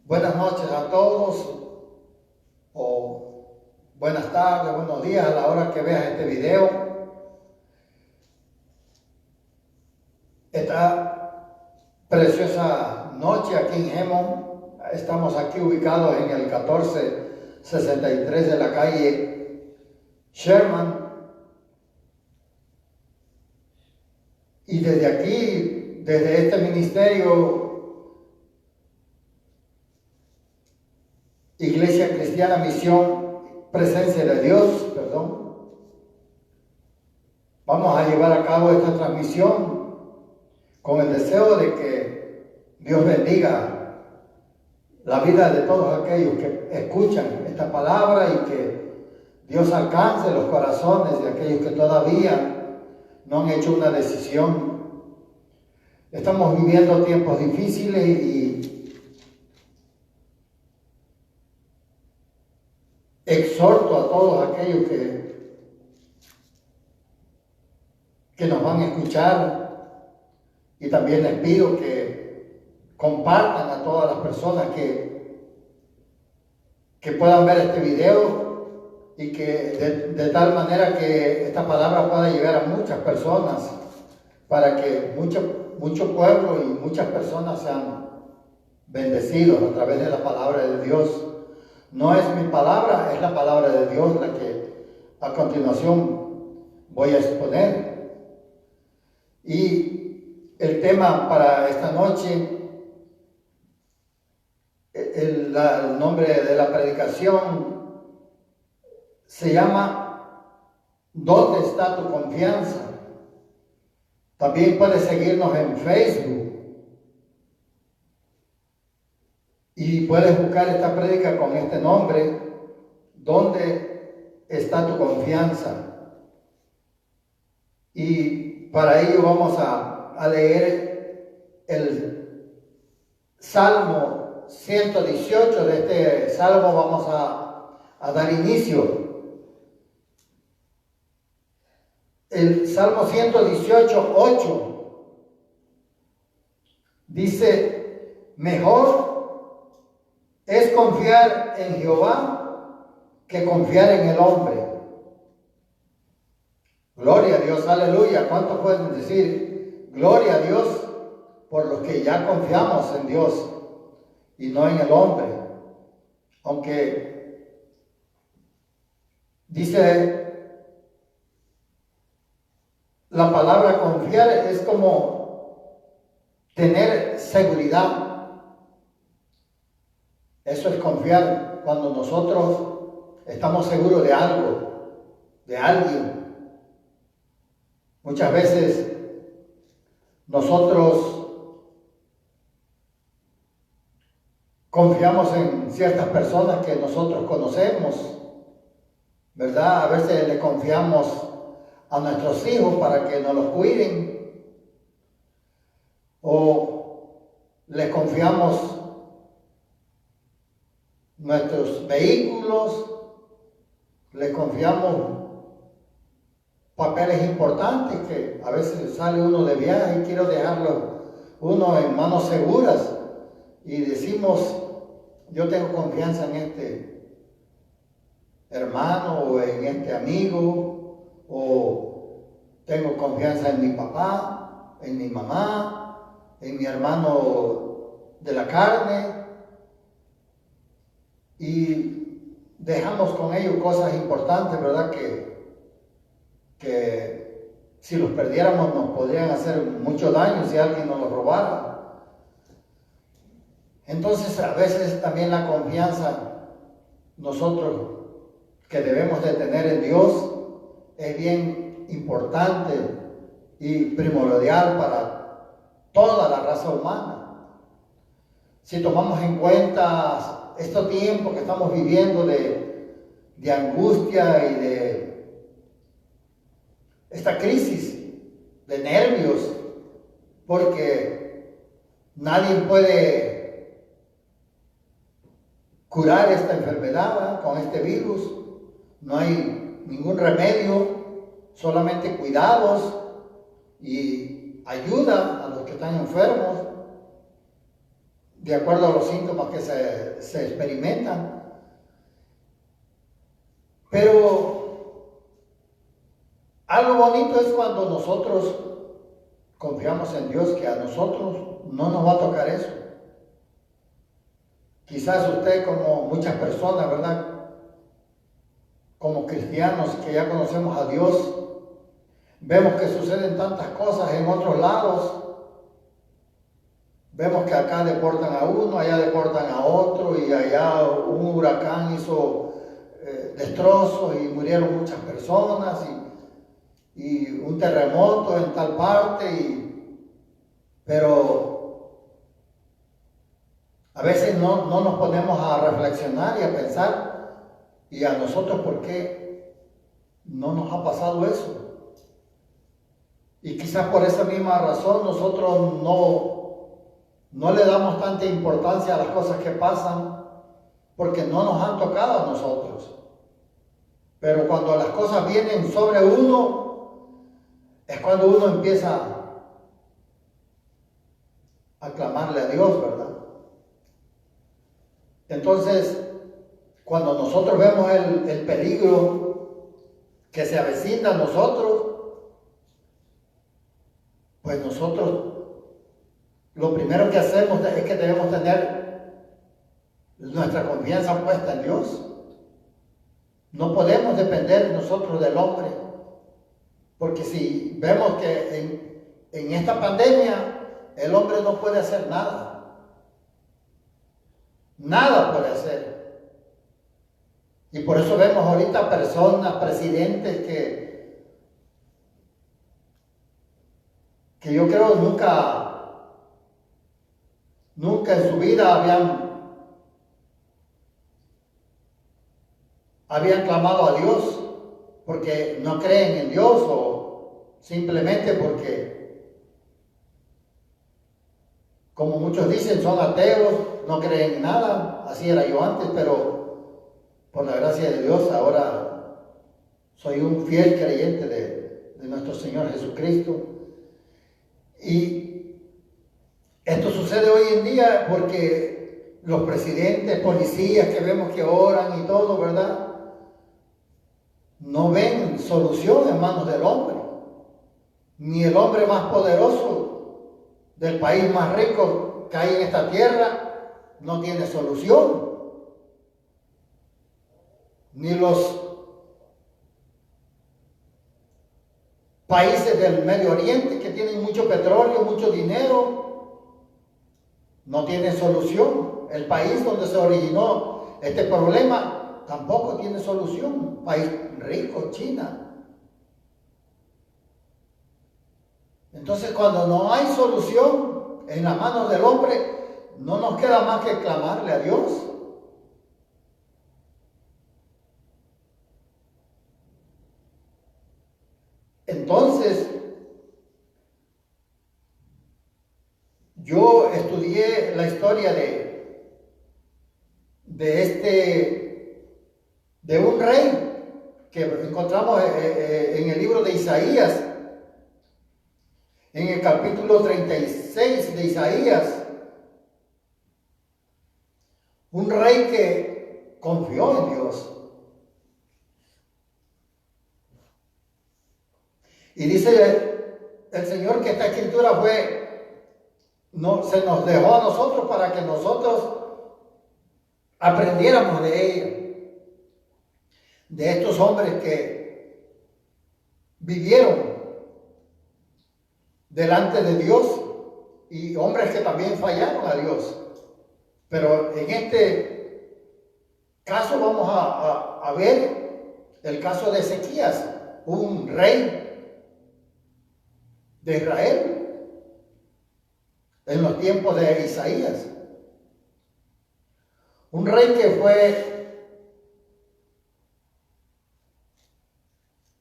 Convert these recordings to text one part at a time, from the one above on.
Buenas noches a todos, o buenas tardes, buenos días a la hora que veas este video. Esta preciosa noche aquí en Hemon, estamos aquí ubicados en el 1463 de la calle Sherman. Y desde aquí, desde este ministerio, Iglesia Cristiana Misión Presencia de Dios, vamos a llevar a cabo esta transmisión con el deseo de que Dios bendiga la vida de todos aquellos que escuchan esta palabra y que Dios alcance los corazones de aquellos que todavía no han hecho una decisión. Estamos viviendo tiempos difíciles y exhorto a todos aquellos que nos van a escuchar, y también les pido que compartan a todas las personas que puedan ver este video y que de tal manera que esta palabra pueda llegar a muchas personas, para que mucho pueblo y muchas personas sean bendecidos a través de la palabra de Dios. No es mi palabra, es la palabra de Dios la que a continuación voy a exponer. Y el tema para esta noche, el nombre de la predicación se llama ¿Dónde está tu confianza? También puedes seguirnos en Facebook y puedes buscar esta prédica con este nombre: ¿Dónde está tu confianza? Y para ello vamos a leer el Salmo 118. De este Salmo vamos a dar inicio. El Salmo 118, 8 dice: mejor es confiar en Jehová que confiar en el hombre. Gloria a Dios, aleluya. ¿Cuántos pueden decir gloria a Dios por los que ya confiamos en Dios y no en el hombre? Aunque dice la palabra confiar, es como tener seguridad. Eso es confiar, cuando nosotros estamos seguros de algo, de alguien. Muchas veces nosotros confiamos en ciertas personas que nosotros conocemos, ¿verdad? A veces le confiamos a nuestros hijos para que nos los cuiden, o les confiamos nuestros vehículos, les confiamos papeles importantes que a veces sale uno de viaje y quiere dejarlo uno en manos seguras, y decimos: yo tengo confianza en este hermano o en este amigo, o tengo confianza en mi papá, en mi mamá, en mi hermano de la carne, y dejamos con ellos cosas importantes, ¿verdad? Que si los perdiéramos nos podrían hacer mucho daño si alguien nos los robara. Entonces, a veces también la confianza nosotros que debemos de tener en Dios es bien importante y primordial para toda la raza humana. Si tomamos en cuenta estos tiempos que estamos viviendo de angustia y de esta crisis de nervios, porque nadie puede curar esta enfermedad, ¿verdad? Con este virus no hay ningún remedio, solamente cuidados y ayuda a los que están enfermos. de acuerdo a los síntomas que se experimentan. Pero algo bonito es cuando nosotros confiamos en Dios, que a nosotros no nos va a tocar eso. Quizás usted, como muchas personas, ¿verdad?, como cristianos que ya conocemos a Dios, vemos que suceden tantas cosas en otros lados. Vemos que acá deportan a uno, allá deportan a otro, y allá un huracán hizo destrozos y murieron muchas personas, y un terremoto en tal parte, pero a veces no nos ponemos a reflexionar y a pensar, y a nosotros, ¿por qué no nos ha pasado eso? Y quizás por esa misma razón nosotros no le damos tanta importancia a las cosas que pasan, porque no nos han tocado a nosotros. Pero cuando las cosas vienen sobre uno, es cuando uno empieza a clamarle a Dios, ¿verdad? Entonces, cuando nosotros vemos el peligro que se avecina a nosotros, pues nosotros lo primero que hacemos es que debemos tener nuestra confianza puesta en Dios. No podemos depender nosotros del hombre, porque si vemos que en esta pandemia el hombre no puede hacer nada. Nada puede hacer. Y por eso vemos ahorita personas, presidentes que yo creo nunca en su vida habían clamado a Dios, porque no creen en Dios, o simplemente porque, como muchos dicen, son ateos, no creen en nada. Así era yo antes, pero por la gracia de Dios ahora soy un fiel creyente de nuestro Señor Jesucristo. Y esto sucede hoy en día porque los presidentes, policías que vemos que oran y todo, ¿verdad?, no ven solución en manos del hombre. Ni el hombre más poderoso del país más rico que hay en esta tierra no tiene solución. Ni los países del Medio Oriente, que tienen mucho petróleo, mucho dinero, no tienen solución. El país donde se originó este problema tampoco tiene solución. País rico, China. Entonces, cuando no hay solución en las manos del hombre, no nos queda más que clamarle a Dios. Entonces, yo estudié la historia de un rey que encontramos en el libro de Isaías, en el capítulo 36 de Isaías. Un rey que confió en Dios. Y dice el Señor que esta escritura se nos dejó a nosotros para que nosotros aprendiéramos de ella. De estos hombres que vivieron delante de Dios, y hombres que también fallaron a Dios. Pero en este caso vamos a ver el caso de Ezequías, un rey de Israel en los tiempos de Isaías. Un rey que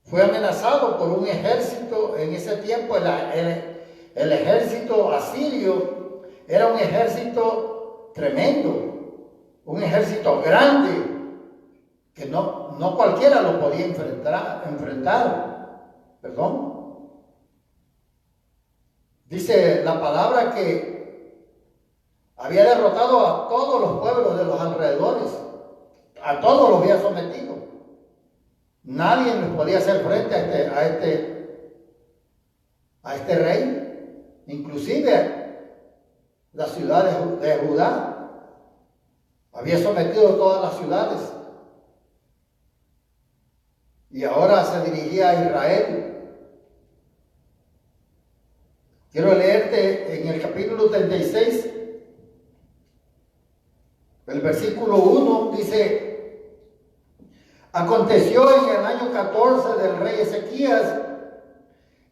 fue amenazado por un ejército. En ese tiempo el ejército asirio era un ejército tremendo, un ejército grande, que no cualquiera lo podía enfrentar. Dice la palabra que Había derrotado a todos los pueblos de los alrededores, a todos los había sometido. Nadie les podía hacer frente a este rey, inclusive las ciudades de Judá. Había sometido todas las ciudades y ahora se dirigía a Israel. Quiero leerte en el capítulo 36, el versículo 1, dice: aconteció en el año 14 del rey Ezequías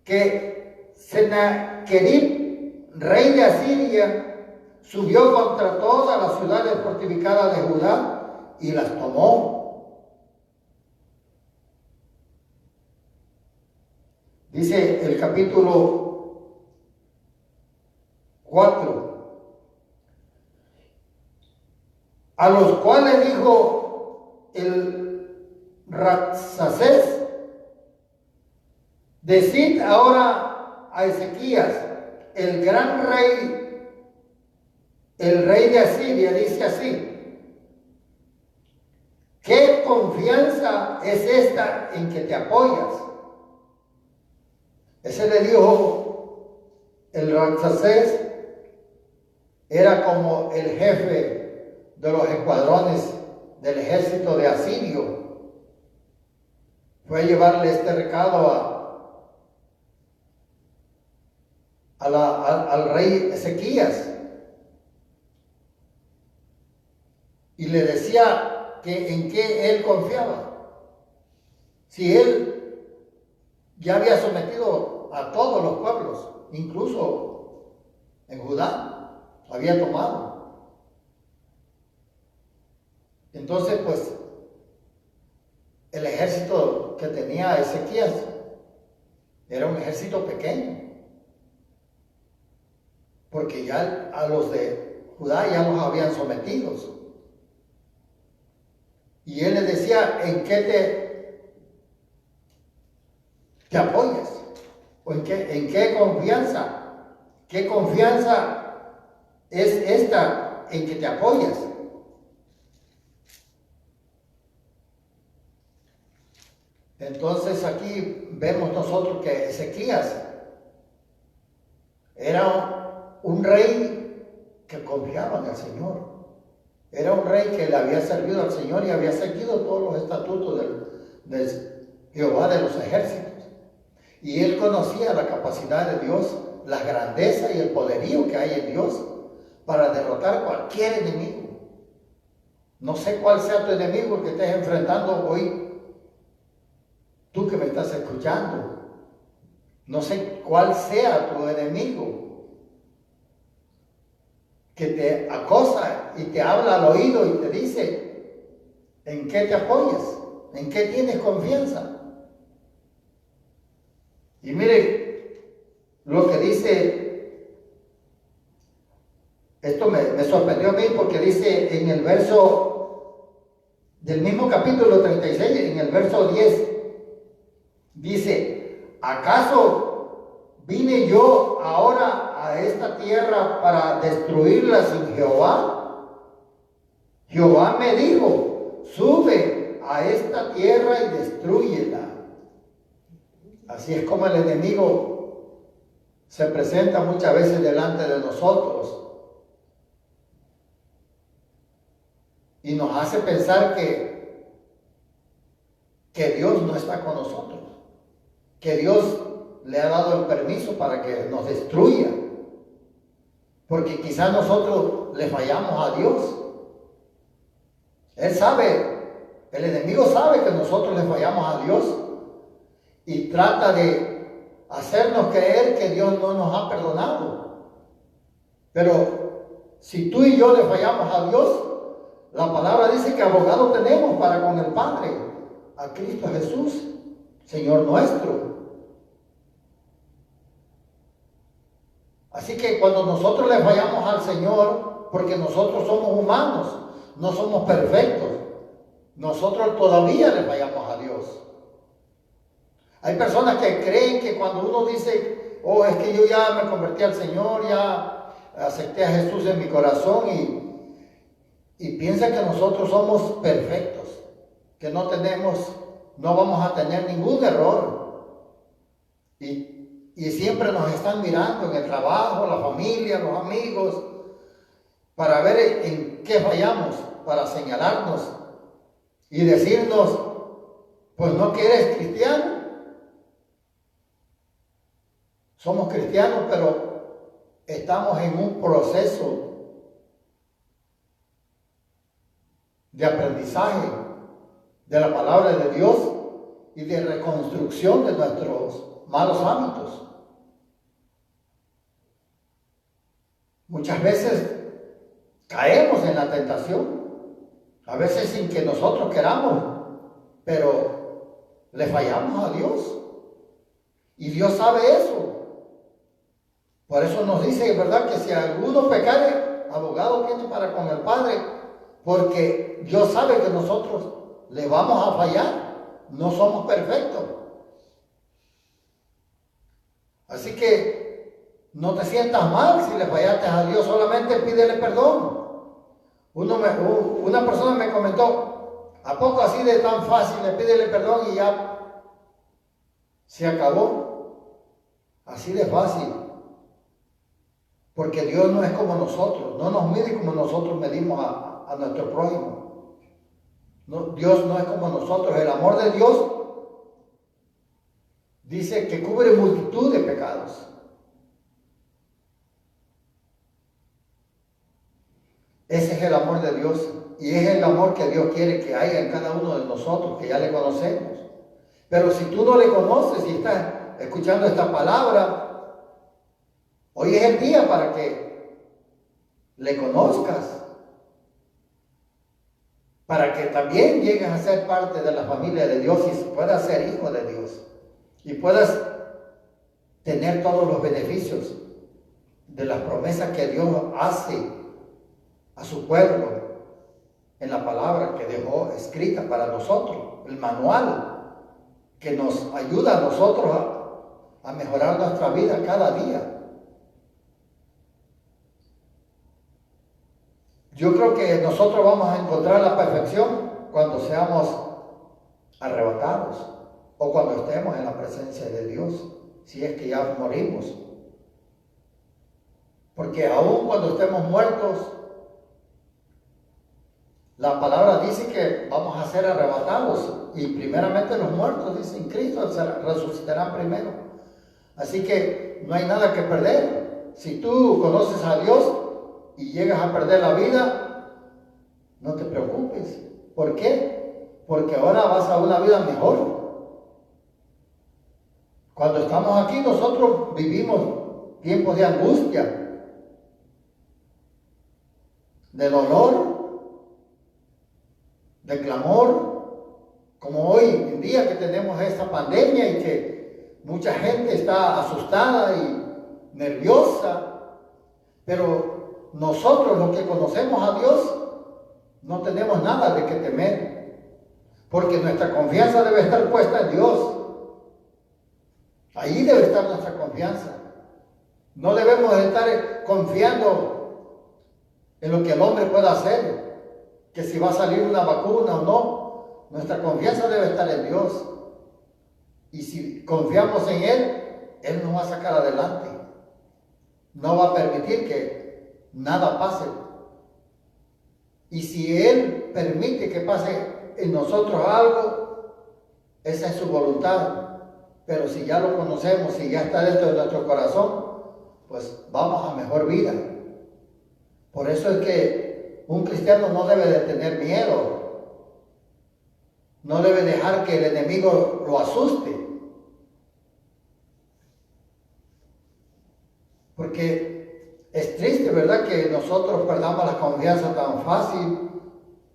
que Sennacherib, rey de Asiria, subió contra todas las ciudades fortificadas de Judá y las tomó. Dice el capítulo 4: a los cuales dijo el Rabsacés: decid ahora a Ezequías, el gran rey, el rey de Asiria, dice así: ¿qué confianza es esta en que te apoyas? Ese le dijo el Rabsacés, era como el jefe de los escuadrones del ejército de Asirio. Fue a llevarle este recado al rey Ezequías y le decía que en qué él confiaba. Si él ya había sometido a todos los pueblos, incluso en Judá, había tomado. Entonces, pues, el ejército que tenía Ezequías era un ejército pequeño, porque ya a los de Judá ya los habían sometidos. Y él les decía: ¿en qué te apoyas? ¿O en qué confianza? ¿Qué confianza es esta en que te apoyas? Entonces aquí vemos nosotros que Ezequías era un rey que confiaba en el Señor. Era un rey que le había servido al Señor y había seguido todos los estatutos del Jehová de los ejércitos. Y él conocía la capacidad de Dios, la grandeza y el poderío que hay en Dios para derrotar cualquier enemigo. No sé cuál sea tu enemigo el que estés enfrentando hoy. Tú que me estás escuchando, no sé cuál sea tu enemigo que te acosa y te habla al oído y te dice: ¿en qué te apoyas? ¿En qué tienes confianza? Y mire lo que dice, esto me sorprendió a mí porque dice en el verso del mismo capítulo 36, en el verso 10, dice: ¿acaso vine yo ahora a esta tierra para destruirla sin Jehová? Jehová me dijo: sube a esta tierra y destrúyela. Así es como el enemigo se presenta muchas veces delante de nosotros y nos hace pensar que Dios no está con nosotros, que Dios le ha dado el permiso para que nos destruya, porque quizás nosotros le fallamos a Dios. Él sabe, el enemigo sabe que nosotros le fallamos a Dios y trata de hacernos creer que Dios no nos ha perdonado. Pero si tú y yo le fallamos a Dios, la palabra dice que abogado tenemos para con el Padre, a Cristo Jesús, Señor nuestro. Así que cuando nosotros le fallamos al Señor, porque nosotros somos humanos, no somos perfectos, nosotros todavía le fallamos a Dios. Hay personas que creen que cuando uno dice: oh, es que yo ya me convertí al Señor, ya acepté a Jesús en mi corazón y piensa que nosotros somos perfectos, que no vamos a tener ningún error. Y siempre nos están mirando en el trabajo, la familia, los amigos, para ver en qué fallamos, para señalarnos y decirnos, pues no que eres cristiano. Somos cristianos, pero estamos en un proceso de aprendizaje de la palabra de Dios y de reconstrucción de nuestros malos hábitos. Muchas veces caemos en la tentación, a veces sin que nosotros queramos, pero le fallamos a Dios. Y Dios sabe eso. Por eso nos dice, ¿verdad?, que si alguno pecare, abogado tiene para con el Padre, porque Dios sabe que nosotros le vamos a fallar, no somos perfectos. Así que no te sientas mal si le fallaste a Dios, solamente pídele perdón. Una persona me comentó, ¿a poco así de tan fácil le pídele perdón y ya se acabó? Así de fácil. Porque Dios no es como nosotros, no nos mide como nosotros medimos a nuestro prójimo. No, Dios no es como nosotros. El amor de Dios dice que cubre multitud de pecados. Ese es el amor de Dios y es el amor que Dios quiere que haya en cada uno de nosotros, que ya le conocemos. Pero si tú no le conoces y estás escuchando esta palabra, hoy es el día para que le conozcas, para que también llegues a ser parte de la familia de Dios y puedas ser hijo de Dios y puedas tener todos los beneficios de las promesas que Dios hace a su pueblo en la palabra que dejó escrita para nosotros, el manual que nos ayuda a nosotros a mejorar nuestra vida cada día. Yo creo que nosotros vamos a encontrar la perfección cuando seamos arrebatados o cuando estemos en la presencia de Dios, si es que ya morimos. Porque aún cuando estemos muertos, la palabra dice que vamos a ser arrebatados y primeramente los muertos, dice en Cristo, resucitarán primero. Así que no hay nada que perder. Si tú conoces a Dios y llegas a perder la vida, no te preocupes. ¿Por qué? Porque ahora vas a una vida mejor. Cuando estamos aquí nosotros vivimos tiempos de angustia, de dolor, de clamor, como hoy en día que tenemos esta pandemia y que mucha gente está asustada y nerviosa, pero nosotros los que conocemos a Dios no tenemos nada de qué temer, porque nuestra confianza debe estar puesta en Dios. Ahí debe estar nuestra confianza. No debemos estar confiando en lo que el hombre pueda hacer, que si va a salir una vacuna o no. Nuestra confianza debe estar en Dios. Y si confiamos en Él nos va a sacar adelante. No va a permitir que nada pase. Y si Él permite que pase en nosotros algo, esa es su voluntad. Pero si ya lo conocemos, si ya está dentro de nuestro corazón, pues vamos a mejor vida. Por eso es que un cristiano no debe de tener miedo. No debe dejar que el enemigo lo asuste. Porque es triste, ¿verdad?, que nosotros perdamos la confianza tan fácil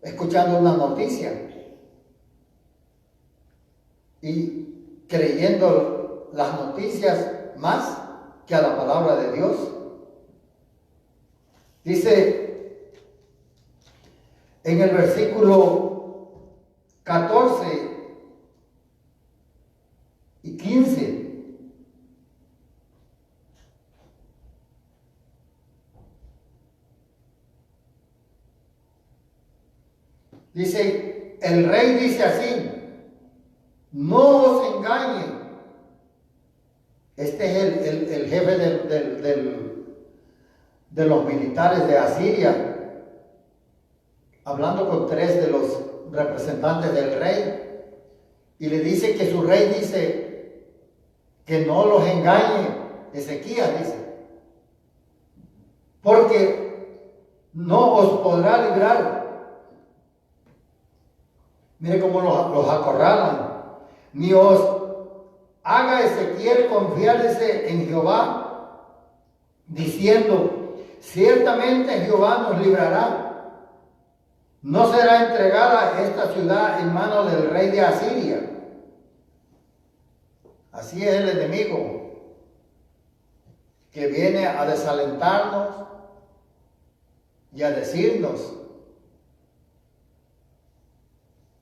escuchando una noticia y creyendo las noticias más que a la palabra de Dios. Dice en el versículo 14 y 15: Dice, el rey dice así, no os engañen. Este es el jefe de los militares de Asiria, hablando con 3 de los representantes del rey, y le dice que su rey dice que no los engañe. Ezequías dice, porque no os podrá librar. Mire cómo los acorralan. Ni os haga Ezequiel confiarse en Jehová, diciendo, ciertamente Jehová nos librará. No será entregada esta ciudad en manos del rey de Asiria. Así es el enemigo, que viene a desalentarnos y a decirnos,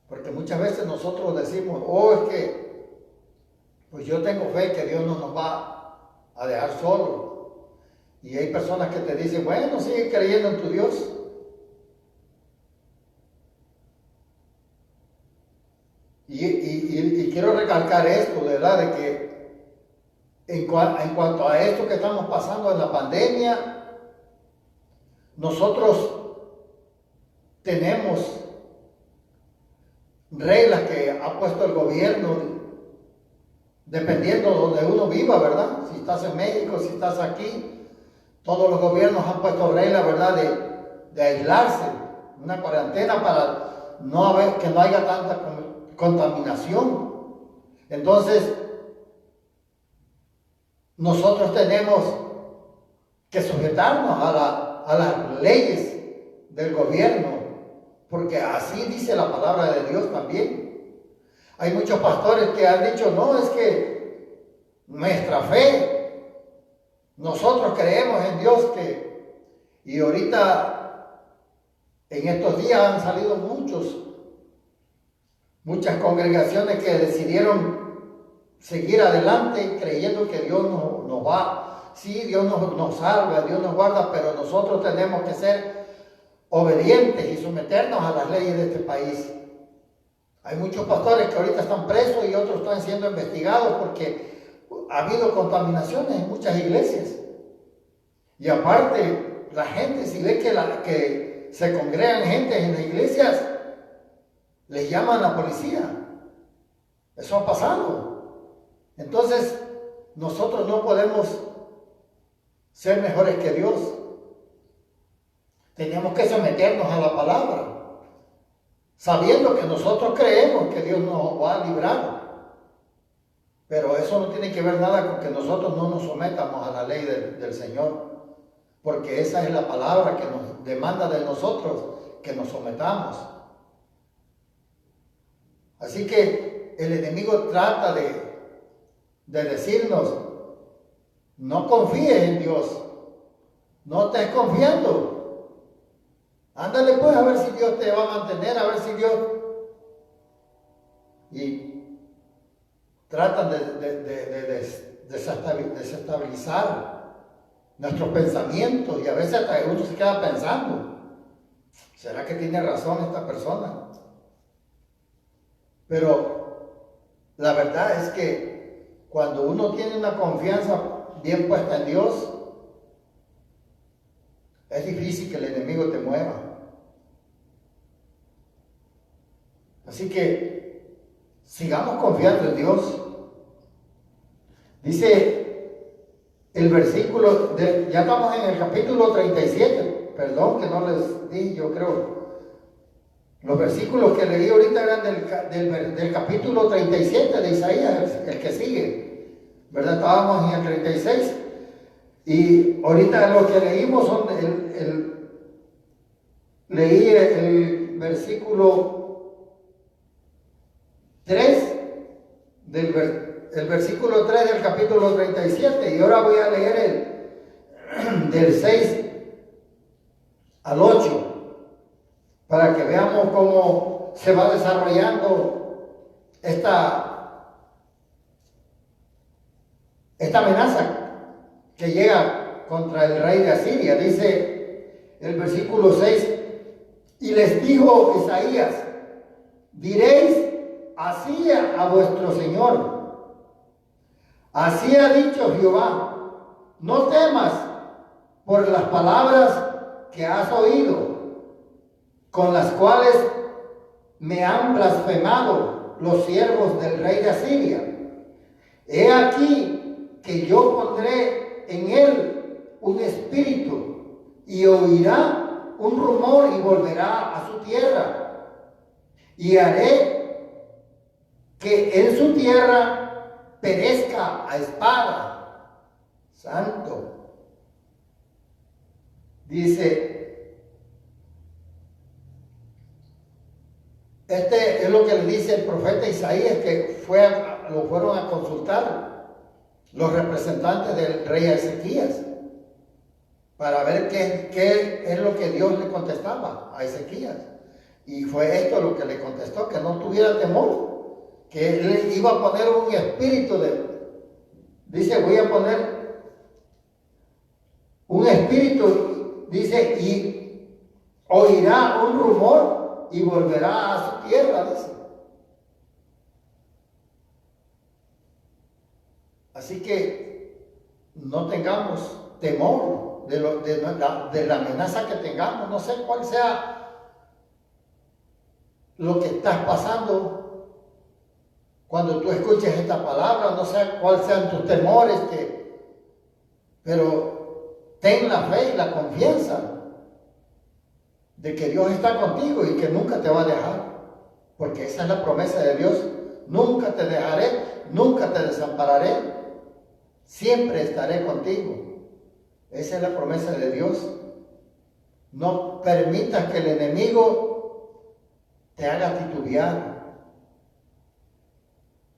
porque muchas veces nosotros decimos, oh, es que pues yo tengo fe que Dios no nos va a dejar solos. Y hay personas que te dicen, bueno, sigue creyendo en tu Dios. Y quiero recalcar esto, de verdad, de que en cuanto a esto que estamos pasando en la pandemia, nosotros tenemos reglas que ha puesto el gobierno, dependiendo de donde uno viva, ¿verdad? Si estás en México, si estás aquí, todos los gobiernos han puesto reglas, ¿verdad? De aislarse, una cuarentena para que no haya tanta contaminación. Entonces, nosotros tenemos que sujetarnos a las leyes del gobierno, porque así dice la palabra de Dios también. Hay muchos pastores que han dicho, no, es que nuestra fe, nosotros creemos en Dios y ahorita, en estos días han salido muchas congregaciones que decidieron seguir adelante creyendo que Dios nos va, sí, Dios nos salva, Dios nos guarda, pero nosotros tenemos que ser obedientes y someternos a las leyes de este país. Hay muchos pastores que ahorita están presos y otros están siendo investigados porque ha habido contaminaciones en muchas iglesias. Y aparte, la gente, si ve que se congregan gente en las iglesias, les llaman a la policía. Eso ha pasado. Entonces, nosotros no podemos ser mejores que Dios. Tenemos que someternos a la palabra, sabiendo que nosotros creemos que Dios nos va a librar. Pero eso no tiene que ver nada con que nosotros no nos sometamos a la ley del Señor, porque esa es la palabra que nos demanda de nosotros, que nos sometamos. Así que el enemigo trata de decirnos, no confíes en Dios, no estés confiando. Ándale pues a ver si Dios te va a mantener, a ver si Dios... Y tratan de desestabilizar nuestros pensamientos y a veces hasta uno se queda pensando, ¿será que tiene razón esta persona? Pero la verdad es que cuando uno tiene una confianza bien puesta en Dios, es difícil que el enemigo te mueva. Así que sigamos confiando en Dios. Dice el versículo, ya estamos en el capítulo 37, perdón que no les di, yo creo. Los versículos que leí ahorita eran del capítulo 37 de Isaías, el que sigue, ¿verdad? Estábamos en el 36. Y ahorita lo que leímos son leí el versículo 3 el versículo 3 del capítulo 37 y ahora voy a leer del 6 al 8 para que veamos cómo se va desarrollando esta amenaza que llega contra el rey de Asiria. Dice el versículo 6, Y les dijo Isaías: diréis así a vuestro Señor: así ha dicho Jehová, no temas por las palabras que has oído, con las cuales me han blasfemado los siervos del rey de Asiria. He aquí que yo pondré en él un espíritu, y oirá un rumor y volverá a su tierra. Y haré que en su tierra perezca a espada. Santo. Dice, este es lo que le dice el profeta Isaías, que lo fueron a consultar los representantes del rey Ezequías para ver qué es lo que Dios le contestaba a Ezequías. Y fue esto lo que le contestó: que no tuviera temor, que él iba a poner un espíritu dice, voy a poner un espíritu, dice, y oirá un rumor y volverá a su tierra, dice. Así que no tengamos temor de la amenaza que tengamos. No sé cuál sea lo que estás pasando cuando tú escuches esta palabra, no sé cuáles sean tus temores, pero ten la fe y la confianza de que Dios está contigo y que nunca te va a dejar, porque esa es la promesa de Dios: nunca te dejaré, nunca te desampararé, siempre estaré contigo. Esa es la promesa de Dios. No permitas que el enemigo te haga titubear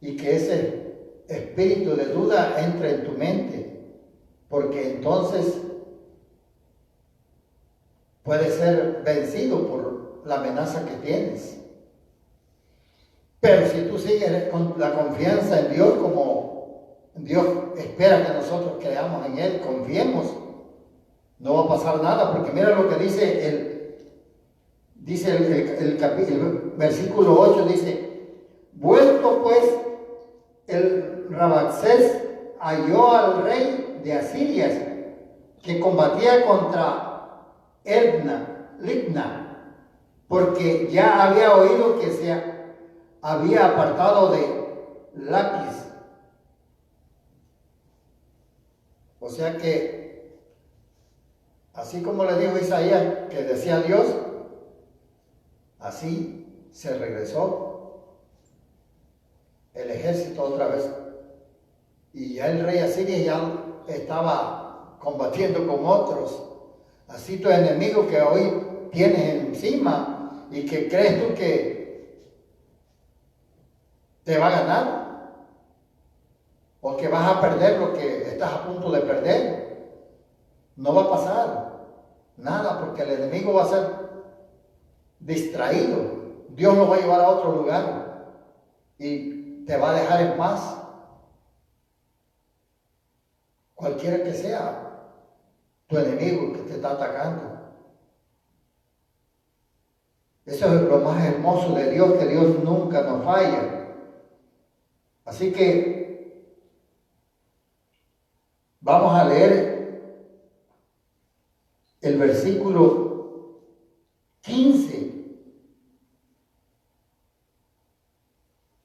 y que ese espíritu de duda entre en tu mente, porque entonces puedes ser vencido por la amenaza que tienes. Pero si tú sigues con la confianza en Dios, como Dios espera que nosotros creamos en Él, confiemos, no va a pasar nada, porque mira lo que dice el versículo 8, dice: vuelto pues el Rabsaces halló al rey de Asiria, que combatía contra Libna, porque ya había oído que se había apartado de Laquis. O sea que, así como le dijo Isaías que decía Dios, así se regresó el ejército otra vez. Y ya el rey Asiria ya estaba combatiendo con otros. Así tu enemigo que hoy tienes encima y que crees tú que te va a ganar, o que vas a perder lo que estás a punto de perder, no va a pasar nada, porque el enemigo va a ser distraído. Dios lo va a llevar a otro lugar y te va a dejar en paz, cualquiera que sea tu enemigo que te está atacando. Eso es lo más hermoso de Dios, que Dios nunca nos falla. Así que vamos a leer el versículo 15,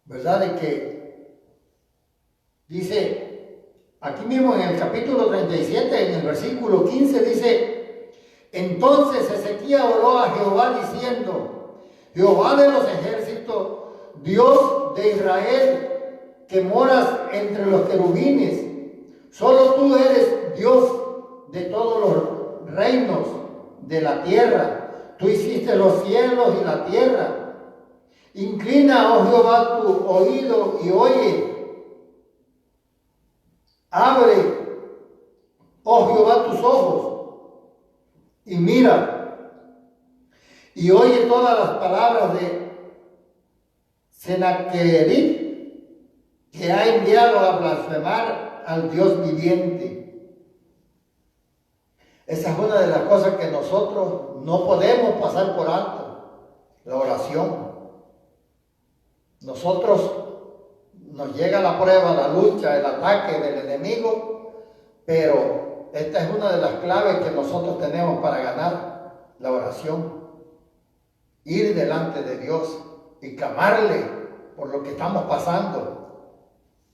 ¿verdad? De que dice, aquí mismo en el capítulo 37, en el versículo 15, dice: entonces Ezequías oró a Jehová diciendo: Jehová de los ejércitos, Dios de Israel, que moras entre los querubines, solo tú eres Dios de todos los reinos de la tierra. Tú hiciste los cielos y la tierra. Inclina, oh Jehová, tu oído y oye. Abre, oh Jehová, tus ojos y mira, y oye todas las palabras de Sennacherib, que ha enviado a blasfemar al Dios viviente. Esa es una de las cosas que nosotros no podemos pasar por alto la oración. Nosotros nos llega la prueba, la lucha, el ataque del enemigo, pero esta es una de las claves que nosotros tenemos para ganar la oración. Ir delante de Dios y clamarle por lo que estamos pasando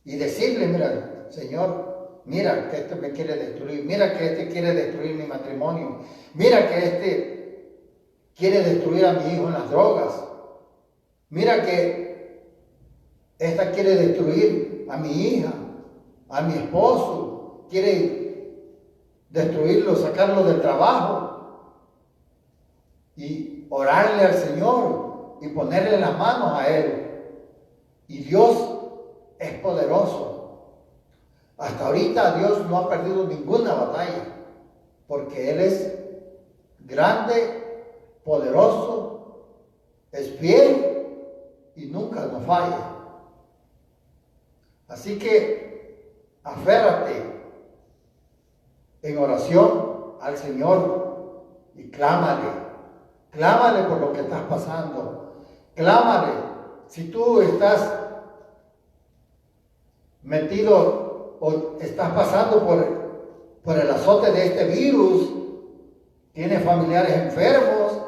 y decirle, mira, Señor, mira que este me quiere destruir, mira que este quiere destruir mi matrimonio, mira que este quiere destruir a mi hijo en las drogas, mira que esta quiere destruir a mi hija, a mi esposo, quiere destruirlo, sacarlo del trabajo. Y orarle al Señor y ponerle las manos a Él. Y Dios es poderoso. Hasta ahorita Dios no ha perdido ninguna batalla, porque Él es grande, poderoso, es fiel y nunca nos falla. Así que aférrate en oración al Señor y clámale por lo que estás pasando, clámale. Si tú estás metido o estás pasando por el azote de este virus, tienes familiares enfermos,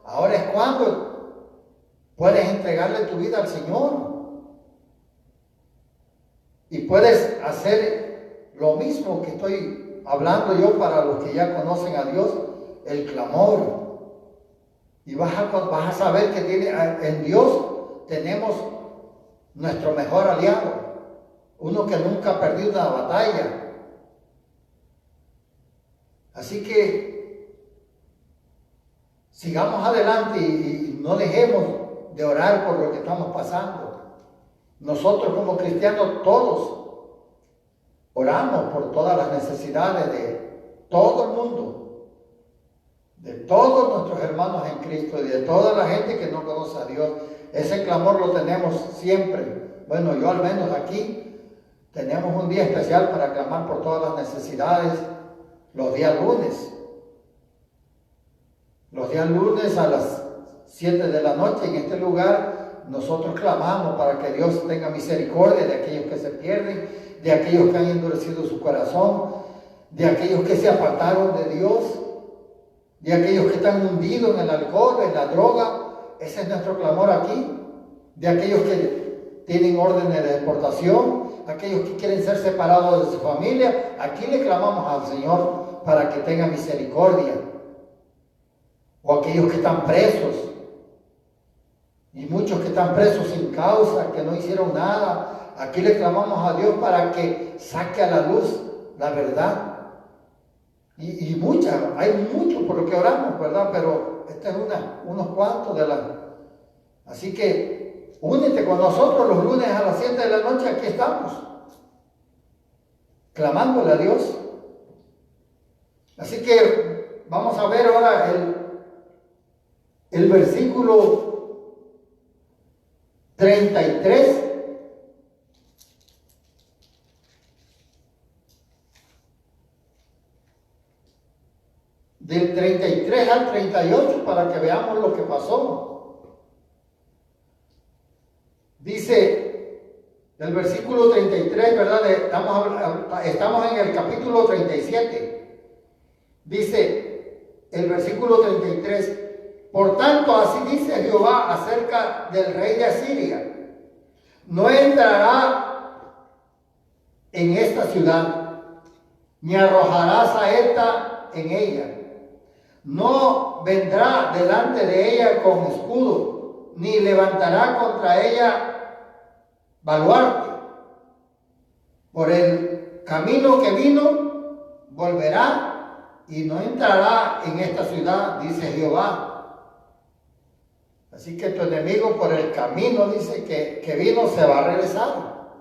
ahora es cuando puedes entregarle tu vida al Señor. Y puedes hacer lo mismo que estoy hablando yo para los que ya conocen a Dios, el clamor. Y vas a saber que en Dios tenemos nuestro mejor aliado, uno que nunca ha perdido una batalla. Así que sigamos adelante y no dejemos de orar por lo que estamos pasando. Nosotros como cristianos todos oramos por todas las necesidades de todo el mundo, de todos nuestros hermanos en Cristo y de toda la gente que no conoce a Dios. Ese clamor lo tenemos siempre. Bueno, yo al menos aquí tenemos un día especial para clamar por todas las necesidades los días lunes. Los días lunes a las 7 de la noche en este lugar nosotros clamamos para que Dios tenga misericordia de aquellos que se pierden, de aquellos que han endurecido su corazón, de aquellos que se apartaron de Dios, de aquellos que están hundidos en el alcohol, en la droga. Ese es nuestro clamor aquí. De aquellos que tienen órdenes de deportación, aquellos que quieren ser separados de su familia. Aquí le clamamos al Señor para que tenga misericordia. O aquellos que están presos. Y muchos que están presos sin causa, que no hicieron nada. Aquí le clamamos a Dios para que saque a la luz la verdad. Y hay muchos por lo que oramos, ¿verdad? Pero esta es unos cuantos de las. Así que únete con nosotros los lunes a las 7 de la noche, aquí estamos, clamándole a Dios. Así que vamos a ver ahora el versículo 33. Del 33 al 38 para que veamos lo que pasó. Dice el versículo 33, ¿verdad? Estamos en el capítulo 37. Dice el versículo 33: por tanto, así dice Jehová acerca del rey de Asiria: no entrará en esta ciudad, ni arrojará saeta en ella. No vendrá delante de ella con escudo, ni levantará contra ella baluarte. Por el camino que vino, volverá y no entrará en esta ciudad, dice Jehová. Así que tu enemigo por el camino, dice que vino, se va a regresar.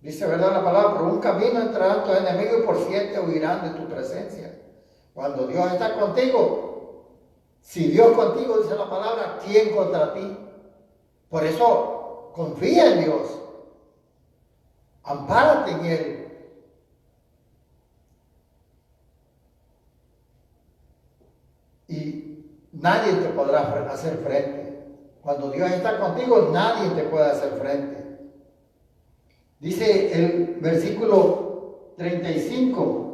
Dice, ¿verdad la palabra? Por un camino entrarán tus enemigos y por 7 huirán de tu presencia. Cuando Dios está contigo, si Dios contigo, dice la palabra, ¿quién contra ti? Por eso, confía en Dios. Ampárate en Él. y nadie te podrá hacer frente. Cuando Dios está contigo, nadie te puede hacer frente. Dice el versículo 35,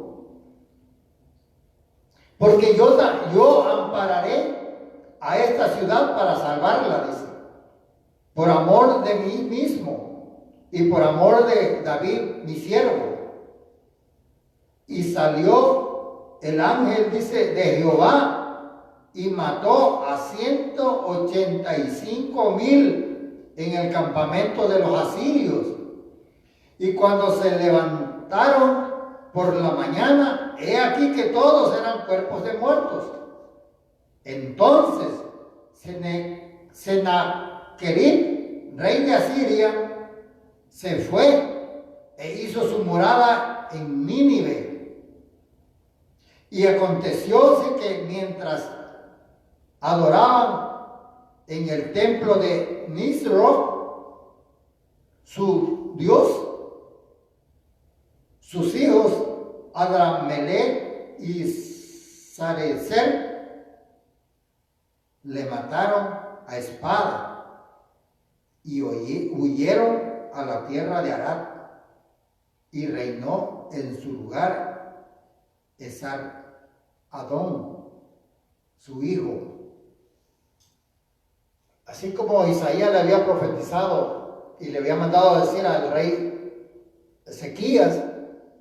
porque yo ampararé a esta ciudad para salvarla, dice, por amor de mí mismo y por amor de David, mi siervo. Y salió el ángel, dice, de Jehová y mató a 185,000 en el campamento de los asirios. Y cuando se levantaron por la mañana, he aquí que todos eran cuerpos de muertos. Entonces Sennacherib, rey de Asiria, se fue e hizo su morada en Nínive. Y aconteció que mientras adoraban en el templo de Nisroch, su dios, sus hijos Adramelech y Sarecer le mataron a espada y huyeron a la tierra de Arad, y reinó en su lugar Esar-Adón, su hijo. Así como Isaías le había profetizado y le había mandado a decir al rey Ezequías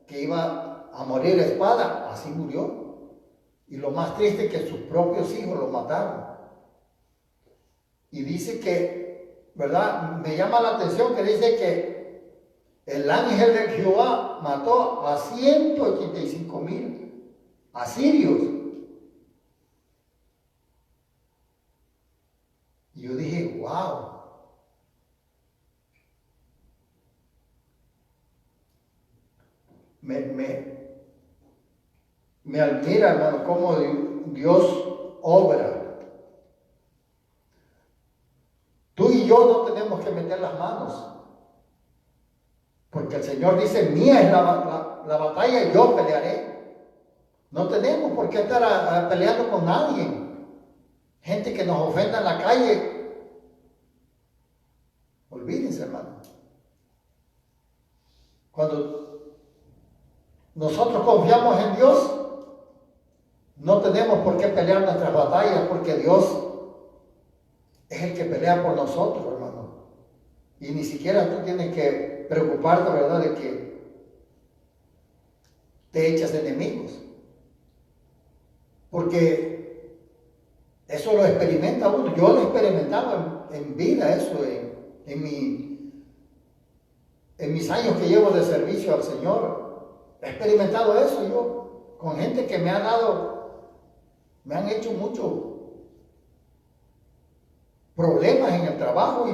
que iba a morir a espada, así murió. Y lo más triste es que sus propios hijos lo mataron. Y dice que, ¿verdad? Me llama la atención que dice que el ángel de Jehová mató a 185,000 asirios. Y yo dije, wow. Me admira, hermano, cómo Dios obra. Tú y yo no tenemos que meter las manos, porque el Señor dice, mía es la batalla y yo pelearé. No tenemos por qué estar peleando con nadie. Gente que nos ofenda en la calle, olvídense, hermano. Cuando nosotros confiamos en Dios, no tenemos por qué pelear nuestras batallas, porque Dios es el que pelea por nosotros, hermano. Y ni siquiera tú tienes que preocuparte, ¿verdad?, de que te echas enemigos. Porque eso lo experimenta uno. Yo lo he experimentado en vida, eso, en mis años que llevo de servicio al Señor. He experimentado eso yo, con gente que me han hecho mucho problemas en el trabajo y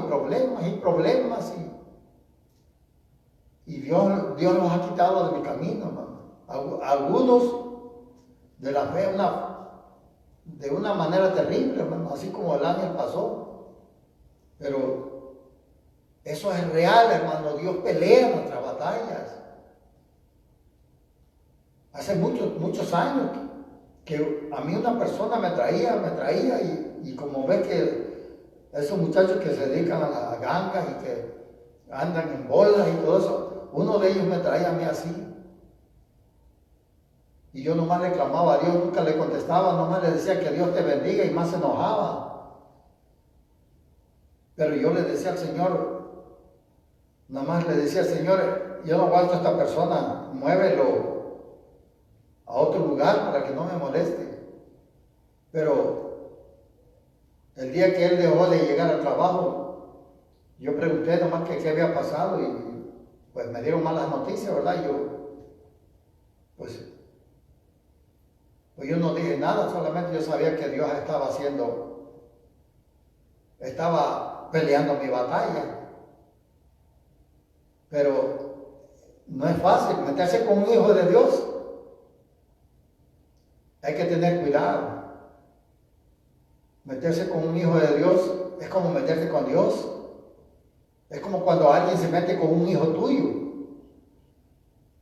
problemas y Dios los ha quitado de mi camino, hermano. Algunos de la fe de una manera terrible, hermano, así como el ángel pasó. Pero eso es real, hermano. Dios pelea nuestras batallas. Hace muchos años que a mí una persona me traía y como ve que esos muchachos que se dedican a las gangas y que andan en bolas y todo eso, uno de ellos me traía a mí así. Y yo nomás le clamaba a Dios, nunca le contestaba, nomás le decía que Dios te bendiga y más se enojaba. Pero yo le decía al Señor, nomás le decía al Señor, yo no aguanto a esta persona, muévelo a otro lugar para que no me moleste. Pero el día que él dejó de llegar al trabajo, yo pregunté nomás que qué había pasado y pues me dieron malas noticias, ¿verdad? Y pues yo no dije nada, solamente yo sabía que Dios estaba peleando mi batalla. Pero no es fácil meterse con un hijo de Dios. Hay que tener cuidado. Meterse con un hijo de Dios es como meterse con Dios. Es como cuando alguien se mete con un hijo tuyo.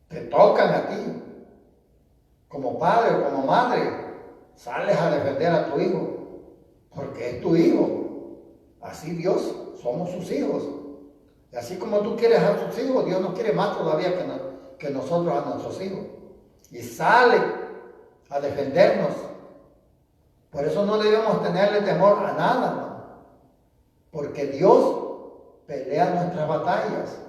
Te tocan a ti, como padre o como madre. sales a defender a tu hijo, porque es tu hijo. Así Dios, somos sus hijos. Y así como tú quieres a tus hijos, Dios nos quiere más todavía que nosotros a nuestros hijos. Y sale a defendernos. Por eso no debemos tenerle temor a nada, hermano, porque Dios pelea nuestras batallas.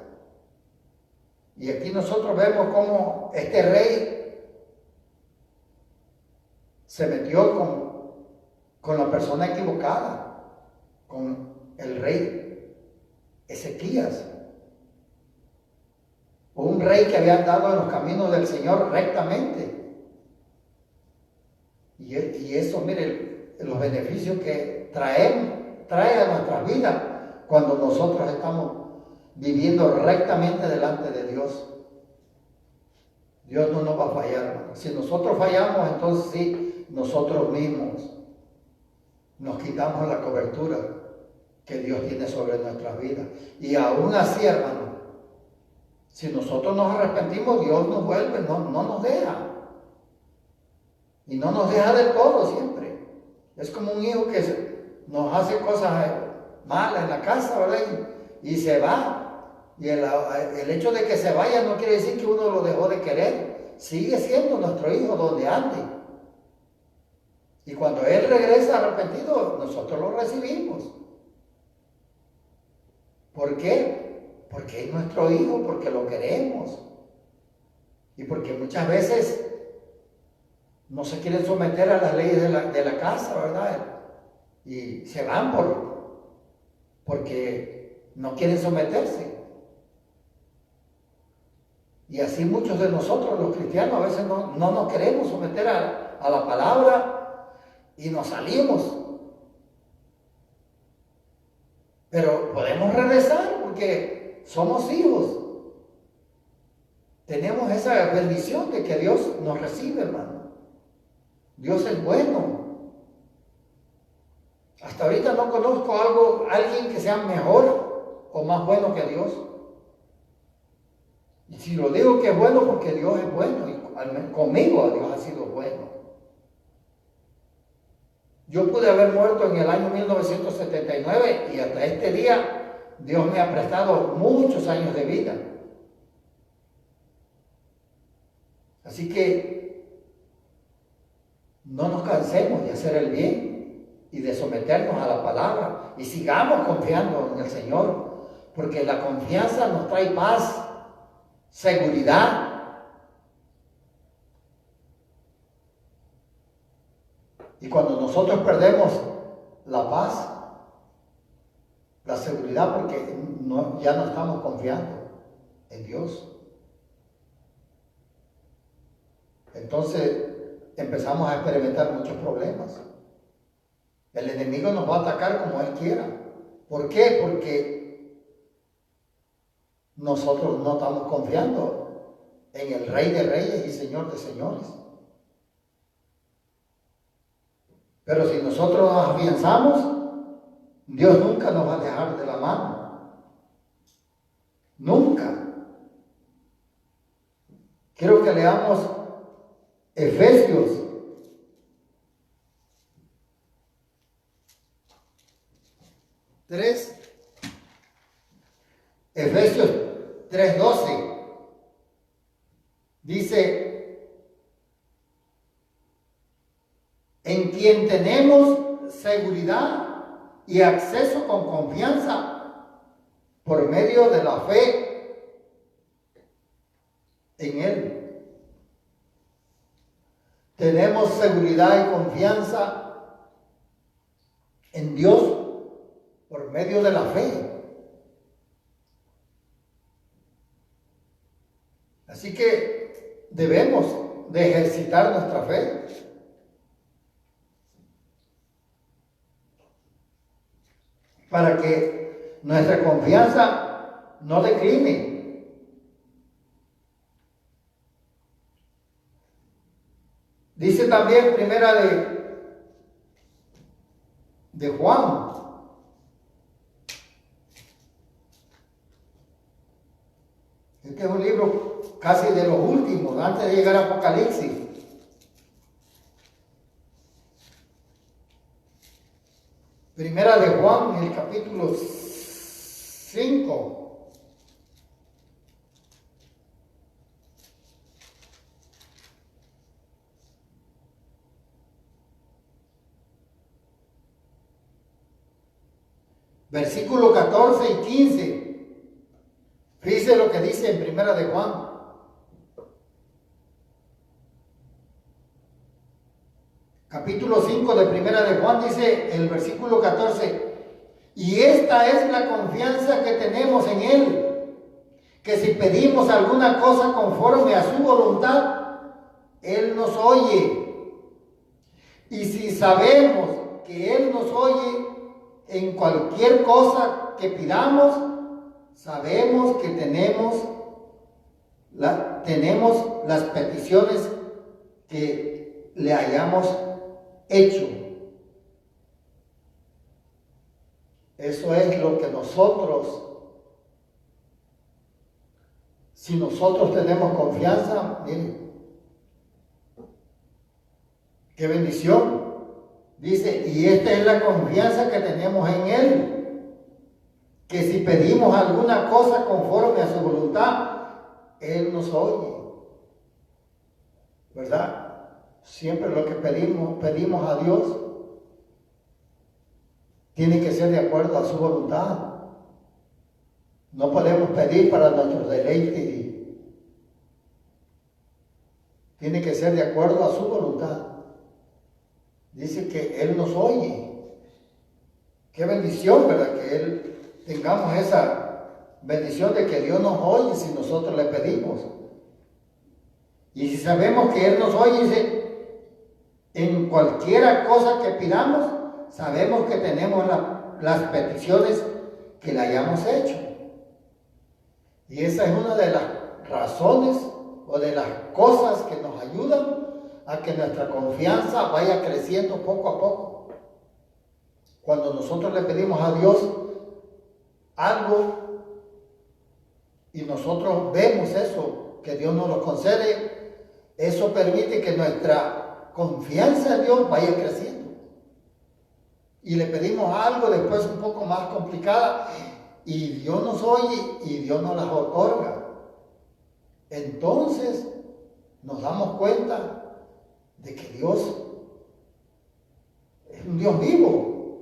Y aquí nosotros vemos cómo este rey se metió con la persona equivocada, con el rey Ezequías. Un rey que había andado en los caminos del Señor rectamente. Y eso, mire, los beneficios que trae a nuestra vida cuando nosotros estamos viviendo rectamente delante de Dios. Dios no nos va a fallar, hermano. Si nosotros fallamos, entonces sí, nosotros mismos nos quitamos la cobertura que Dios tiene sobre nuestras vidas. Y aún así, hermano, si nosotros nos arrepentimos, Dios nos vuelve, no nos deja. Y no nos deja del todo siempre. Es como un hijo que nos hace cosas malas en la casa, ¿verdad? Y se va. Y el hecho de que se vaya no quiere decir que uno lo dejó de querer. Sigue siendo nuestro hijo donde ande. Y cuando él regresa arrepentido, nosotros lo recibimos. ¿Por qué? Porque es nuestro hijo, porque lo queremos. Y porque muchas veces no se quieren someter a las leyes de la casa, ¿verdad? Y se van porque no quieren someterse. Y así muchos de nosotros, los cristianos, a veces no nos queremos someter a la palabra y nos salimos. Pero podemos regresar porque somos hijos. Tenemos esa bendición de que Dios nos recibe, hermano. Dios es bueno. Hasta ahorita no conozco alguien que sea mejor o más bueno que Dios. Y si lo digo que es bueno, porque Dios es bueno. Y conmigo Dios ha sido bueno. Yo pude haber muerto en el año 1979 y hasta este día Dios me ha prestado muchos años de vida. Así que no nos cansemos de hacer el bien y de someternos a la palabra y sigamos confiando en el Señor, porque la confianza nos trae paz, seguridad. Y cuando nosotros perdemos la paz, la seguridad, porque ya no estamos confiando en Dios, entonces empezamos a experimentar muchos problemas. El enemigo nos va a atacar como él quiera. ¿Por qué? Porque nosotros no estamos confiando en el Rey de Reyes y Señor de Señores. Pero si nosotros nos afianzamos, Dios nunca nos va a dejar de la mano. Nunca. Quiero que leamos Efesios 3, Efesios 3:12. Dice: en quien tenemos seguridad y acceso con confianza por medio de la fe en Él. Tenemos seguridad y confianza en Dios por medio de la fe. Así que debemos de ejercitar nuestra fe. Para que nuestra confianza no decline. Dice también primera de Juan. Este es un libro casi de los últimos, antes de llegar a Apocalipsis. Primera de Juan, en el capítulo 5. Versículo 14 y 15. Fíjese lo que dice en Primera de Juan. Capítulo 5 de Primera de Juan dice el versículo 14. Y esta es la confianza que tenemos en Él, que si pedimos alguna cosa conforme a su voluntad, Él nos oye. Y si sabemos que Él nos oye en cualquier cosa que pidamos, sabemos que tenemos las peticiones que le hayamos hecho. Eso es lo que nosotros, si nosotros tenemos confianza, miren, qué bendición. Dice, y esta es la confianza que tenemos en Él, que si pedimos alguna cosa conforme a su voluntad, Él nos oye. ¿Verdad? Siempre lo que pedimos a Dios, tiene que ser de acuerdo a su voluntad. No podemos pedir para nuestro deleite. Tiene que ser de acuerdo a su voluntad. Dice que Él nos oye. Qué bendición, ¿verdad? Que Él tengamos esa bendición de que Dios nos oye si nosotros le pedimos. Y si sabemos que Él nos oye, dice, en cualquiera cosa que pidamos, sabemos que tenemos las peticiones que le hayamos hecho. Y esa es una de las razones o de las cosas que nos ayudan a que nuestra confianza vaya creciendo poco a poco. Cuando nosotros le pedimos a Dios algo y nosotros vemos eso, que Dios nos lo concede, eso permite que nuestra confianza en Dios vaya creciendo. Y le pedimos algo después un poco más complicada y Dios nos oye y Dios nos las otorga. Entonces nos damos cuenta de que Dios es un Dios vivo,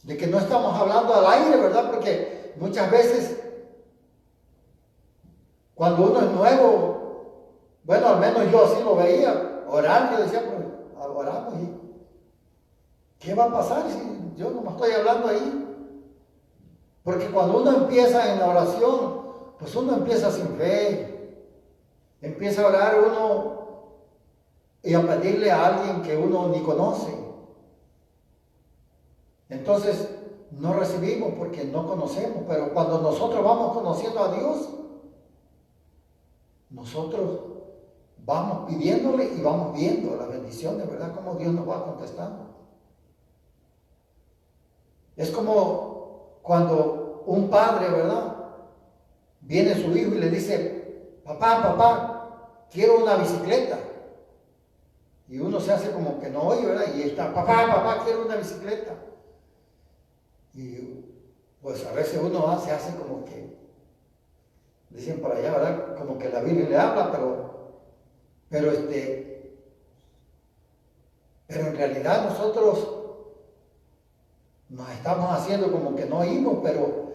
de que no estamos hablando al aire, ¿verdad? Porque muchas veces cuando uno es nuevo, bueno, al menos yo así lo veía, orar, yo decía, pues oramos y ¿qué va a pasar si yo no me estoy hablando ahí? Porque cuando uno empieza en la oración, pues uno empieza sin fe, empieza a orar uno y a pedirle a alguien que uno ni conoce. Entonces no recibimos porque no conocemos, pero cuando nosotros vamos conociendo a Dios, nosotros vamos pidiéndole y vamos viendo las bendiciones, ¿verdad? Cómo Dios nos va contestando. Es como cuando un padre, ¿verdad? Viene su hijo y le dice, papá, quiero una bicicleta. Y uno se hace como que no oye, ¿verdad? Y está, papá, quiero una bicicleta. Y pues a veces uno se hace como que, dicen por allá, ¿verdad? Como que la Biblia le habla, pero en realidad nosotros nos estamos haciendo como que no oímos, pero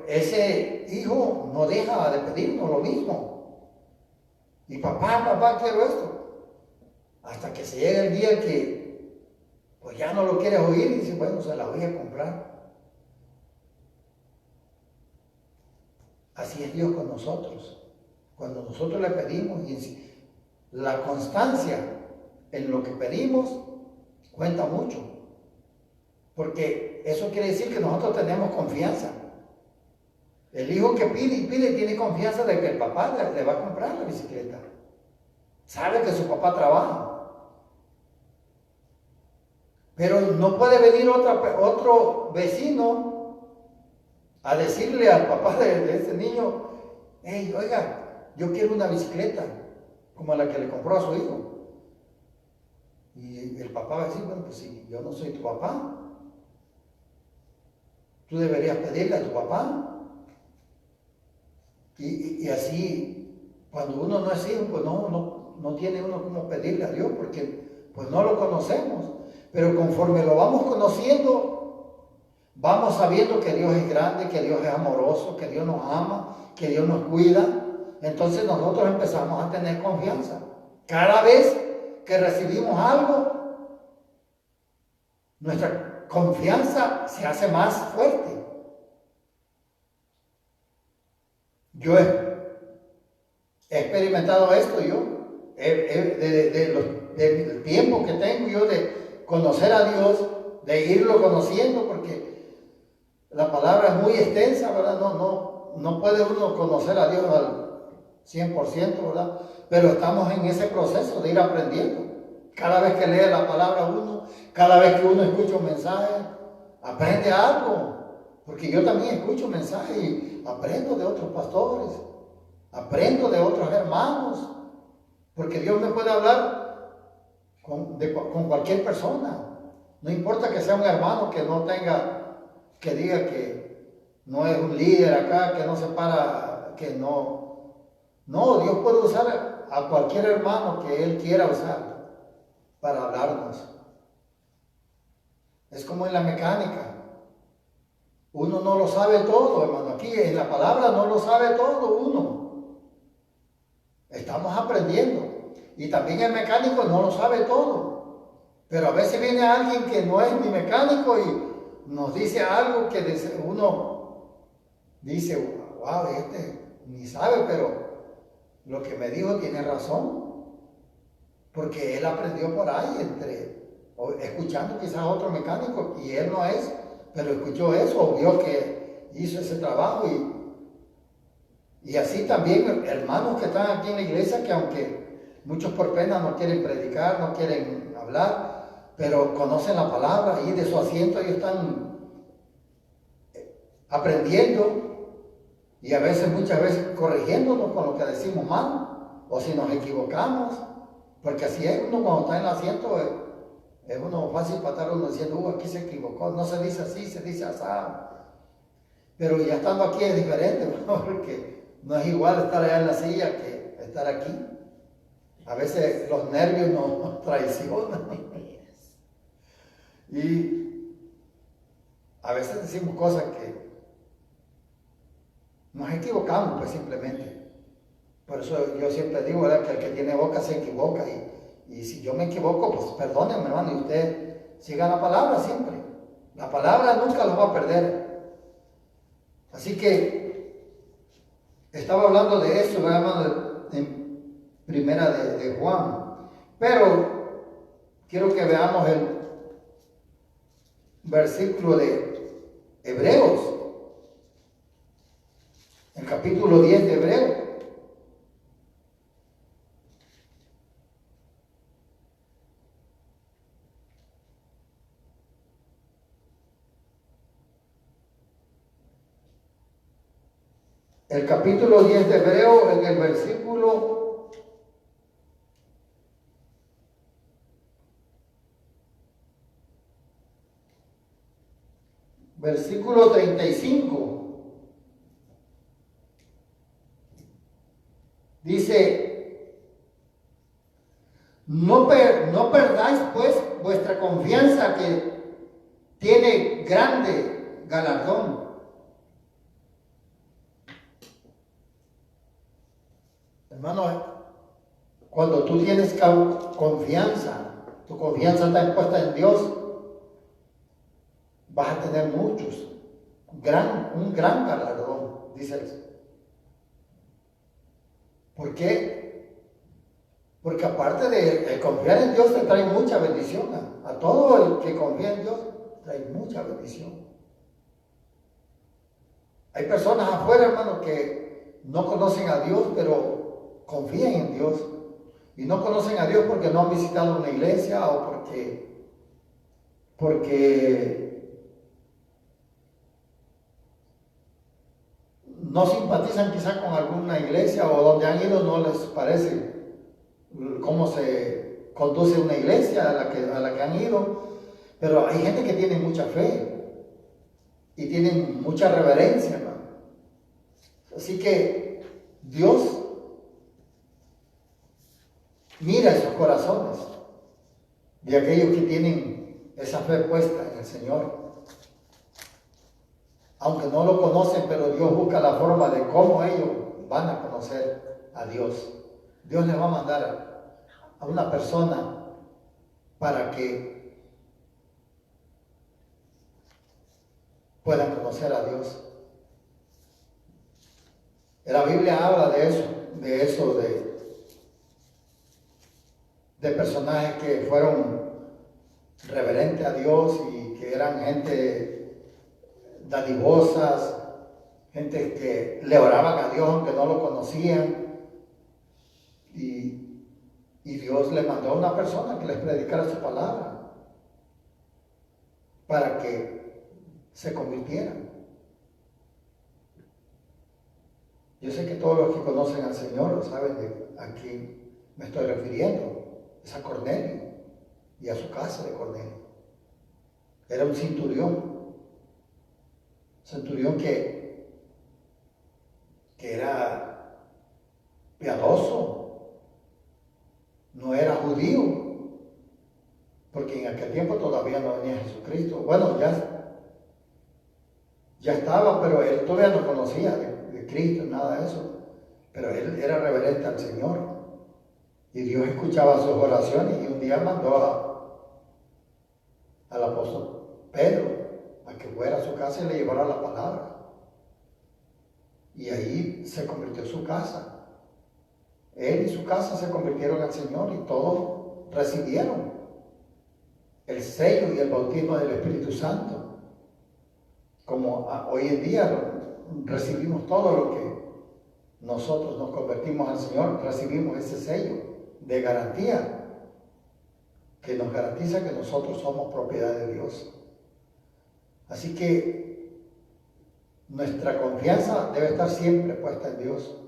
ese hijo no deja de pedirnos lo mismo. Y papá, quiero esto. Hasta que se llega el día que pues ya no lo quieres oír y dice, bueno, se la voy a comprar. Así es Dios con nosotros. Cuando nosotros le pedimos, y la constancia en lo que pedimos cuenta mucho. Porque eso quiere decir que nosotros tenemos confianza. El hijo que pide y pide tiene confianza de que el papá le va a comprar la bicicleta. Sabe que su papá trabaja. Pero no puede venir otro vecino a decirle al papá de ese niño, hey, oiga, yo quiero una bicicleta, como la que le compró a su hijo. Y el papá va a decir, bueno, pues si yo no soy tu papá, tú deberías pedirle a tu papá. Y así, cuando uno no es hijo, pues no tiene uno como pedirle a Dios, porque pues no lo conocemos. Pero conforme lo vamos conociendo, vamos sabiendo que Dios es grande, que Dios es amoroso, que Dios nos ama, que Dios nos cuida. Entonces nosotros empezamos a tener confianza. Cada vez que recibimos algo, nuestra confianza se hace más fuerte. Yo he experimentado esto, del tiempo que tengo yo de conocer a Dios, de irlo conociendo, porque la palabra es muy extensa, ¿verdad? No puede uno conocer a Dios al 100%, ¿verdad? Pero estamos en ese proceso de ir aprendiendo. Cada vez que lee la palabra uno, cada vez que uno escucha un mensaje, aprende algo. Porque yo también escucho mensajes y aprendo de otros pastores, aprendo de otros hermanos, porque Dios me puede hablar con cualquier persona. No importa que sea un hermano que no tenga, que diga que no es un líder acá, que no se para, que no. No, Dios puede usar a cualquier hermano que Él quiera usar para hablarnos. Es como en la mecánica. Uno no lo sabe todo, hermano. Aquí en la palabra no lo sabe todo uno. Estamos aprendiendo. Y también el mecánico no lo sabe todo. Pero a veces viene alguien que no es ni mecánico y nos dice algo que uno dice, wow, este ni sabe, pero lo que me dijo tiene razón. Porque él aprendió por ahí, escuchando quizás a otro mecánico, y él no es. Pero escuchó eso, o vio que hizo ese trabajo y así también hermanos que están aquí en la iglesia, que aunque muchos por pena no quieren predicar, no quieren hablar, pero conocen la palabra y de su asiento ellos están aprendiendo y a veces, muchas veces corrigiéndonos con lo que decimos mal o si nos equivocamos, porque así es uno cuando está en el asiento. Es uno fácil patar uno diciendo, aquí se equivocó, no se dice así, se dice así. Pero ya estando aquí es diferente, ¿no? Porque no es igual estar allá en la silla que estar aquí. A veces los nervios nos traicionan. Y a veces decimos cosas que nos equivocamos, pues simplemente. Por eso yo siempre digo, ¿verdad?, que el que tiene boca se equivoca. Y si yo me equivoco, pues perdónenme, hermano, y usted siga la palabra siempre. La palabra nunca lo va a perder. Así que estaba hablando de eso, hermano, en primera de Juan. Pero quiero que veamos el versículo de Hebreos, el capítulo 10 de Hebreos. El capítulo 10 de Hebreo, en el versículo 35, dice, no perdáis pues vuestra confianza, que tiene grande galardón. Hermano, cuando tú tienes confianza, tu confianza está puesta en Dios, vas a tener un gran galardón, dice él. ¿Por qué? Porque aparte de confiar en Dios, te trae mucha bendición. A todo el que confía en Dios, trae mucha bendición. Hay personas afuera, hermano, que no conocen a Dios, pero confían en Dios. Y no conocen a Dios porque no han visitado una iglesia o porque no simpatizan quizás con alguna iglesia, o donde han ido no les parece cómo se conduce una iglesia a la que han ido. Pero hay gente que tiene mucha fe. y tienen mucha reverencia, hermano. Así que Dios mira esos corazones de aquellos que tienen esa fe puesta en el Señor. Aunque no lo conocen, pero Dios busca la forma de cómo ellos van a conocer a Dios. Dios les va a mandar a una persona para que puedan conocer a Dios. La Biblia habla de eso, de personajes que fueron reverentes a Dios y que eran gente dadivosas, gente que le oraban a Dios aunque no lo conocían. Y Dios le mandó a una persona que les predicara su palabra para que se convirtieran. Yo sé que todos los que conocen al Señor saben a quién me estoy refiriendo. Es a Cornelio y a su casa de Cornelio. Era un centurión que era piadoso. No era judío, porque en aquel tiempo todavía no venía Jesucristo. Bueno, ya estaba, pero él todavía no conocía de Cristo, nada de eso. Pero él era reverente al Señor. Y Dios escuchaba sus oraciones y un día mandó al apóstol Pedro a que fuera a su casa y le llevara la palabra. Y ahí se convirtió su casa. Él y su casa se convirtieron al Señor y todos recibieron el sello y el bautismo del Espíritu Santo. Como hoy en día recibimos todo lo que nosotros nos convertimos al Señor, recibimos ese sello de garantía que nos garantiza que nosotros somos propiedad de Dios. Así que nuestra confianza debe estar siempre puesta en Dios.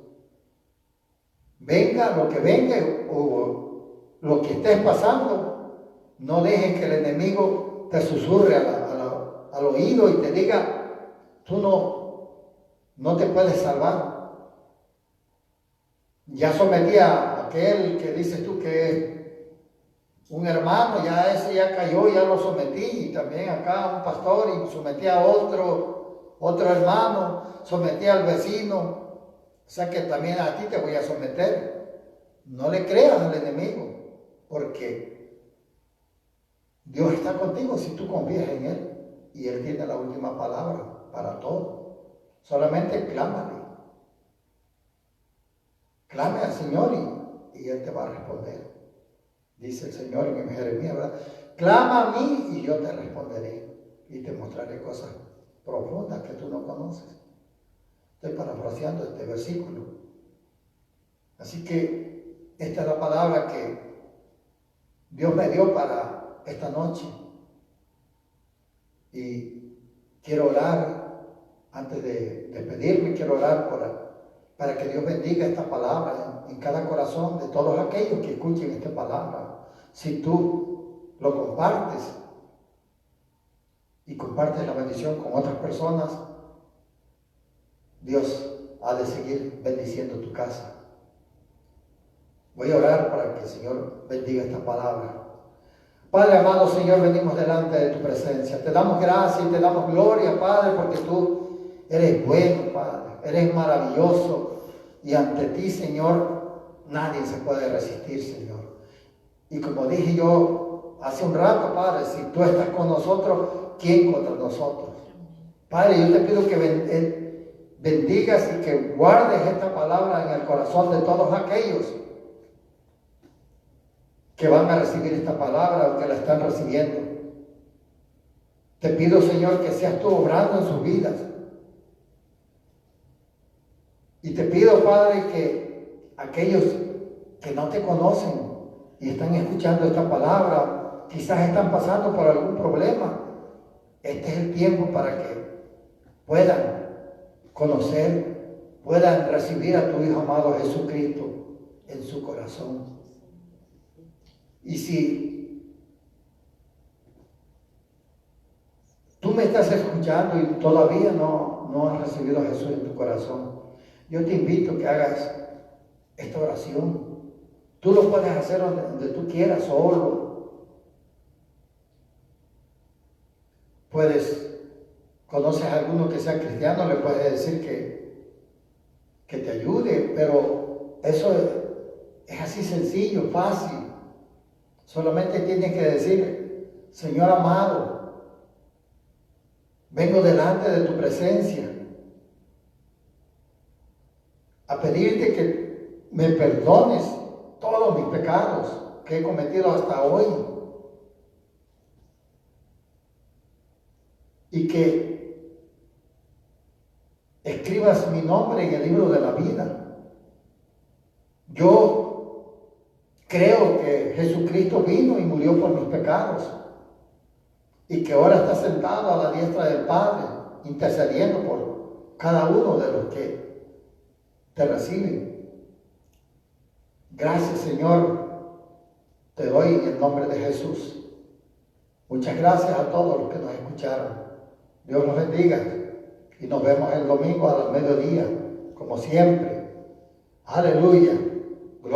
Venga lo que venga o lo que estés pasando, no dejes que el enemigo te susurre al oído y te diga, tú no te puedes salvar. Ya sometí a aquel que dices tú que es un hermano, ya ese ya cayó, ya lo sometí, y también acá un pastor, y sometí a otro hermano, sometí al vecino. O sea que también a ti te voy a someter. No le creas al enemigo, porque Dios está contigo si tú confías en Él. Y Él tiene la última palabra para todo. Solamente clámale. Clame al Señor y Él te va a responder. Dice el Señor en Jeremías, ¿verdad? Clama a mí y yo te responderé. Y te mostraré cosas profundas que tú no conoces. Estoy parafraseando este versículo. Así que esta es la palabra que Dios me dio para esta noche. Y quiero orar, antes de despedirme, quiero orar para que Dios bendiga esta palabra en cada corazón de todos aquellos que escuchen esta palabra. Si tú lo compartes y compartes la bendición con otras personas, Dios ha de seguir bendiciendo tu casa. Voy a orar para que el Señor bendiga esta palabra. Padre amado, Señor, venimos delante de tu presencia. Te damos gracias y te damos gloria, Padre, porque tú eres bueno, Padre. Eres maravilloso. Y ante ti, Señor, nadie se puede resistir, Señor. Y como dije yo hace un rato, Padre, si tú estás con nosotros, ¿quién contra nosotros? Padre, yo te pido que bendigas y que guardes esta palabra en el corazón de todos aquellos que van a recibir esta palabra o que la están recibiendo. Te pido, Señor, que seas tú obrando en sus vidas. Y te pido, Padre, que aquellos que no te conocen y están escuchando esta palabra, quizás están pasando por algún problema, este es el tiempo para que puedan conocer, puedan recibir a tu Hijo amado Jesucristo en su corazón. Y si tú me estás escuchando y todavía no has recibido a Jesús en tu corazón, yo te invito a que hagas esta oración. Tú lo puedes hacer donde tú quieras, solo. Conoces a alguno que sea cristiano, le puedes decir que te ayude, pero eso es así sencillo, fácil. Solamente tienes que decir: Señor amado, vengo delante de tu presencia a pedirte que me perdones todos mis pecados que he cometido hasta hoy y que escribas mi nombre en el libro de la vida. Yo creo que Jesucristo vino y murió por mis pecados y que ahora está sentado a la diestra del Padre, intercediendo por cada uno de los que te reciben. Gracias, Señor, te doy en el nombre de Jesús. Muchas gracias a todos los que nos escucharon. Dios los bendiga y nos vemos el domingo a las mediodía, como siempre. Aleluya.